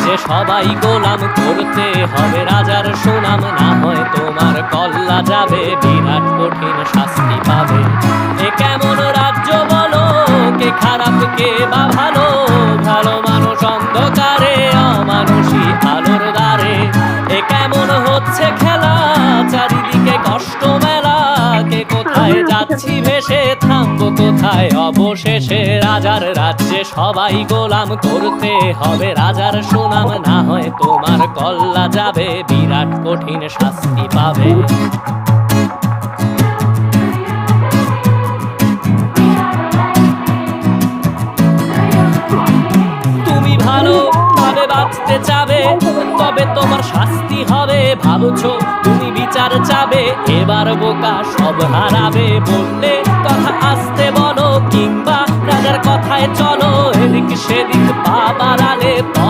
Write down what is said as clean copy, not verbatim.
রাজ্যে সবাই গোলাম, করতে হবে রাজার সুনাম, না হয় তোমার কল্লা যাবে, বিরাট কঠিন শাস্তি পাবে। এ কেমন রাজ্য বলো, কে খারাপ কে বা ভালো, ভালো মানুষ অন্ধকারে, অমানুষী আলোর দ্বারে। এ কেমন হচ্ছে খেলা, চারিদিকে কষ্ট মেলা, কে কোথায় যাচ্ছি ভেসে, থামবো কোথায় অবশেষে। রাজার রাজ্যে সবাই গোলাম, করতে হবে রাজার সুনাম, না হয় তোমার কল্লা যাবে, বিরাট কঠিন শাস্তি পাবে। তুমি ভালো ভাবে বাঁচতে চাবে, তবে তোমার শাস্তি হবে। ভাবছো তুমি বিচার চাবে, এবার বোকা সব হারাবে। বললে কথা আসতে বলো, কিংবা রাজার কথায় চলো, এদিক সেদিক পা বাড়ালে তবে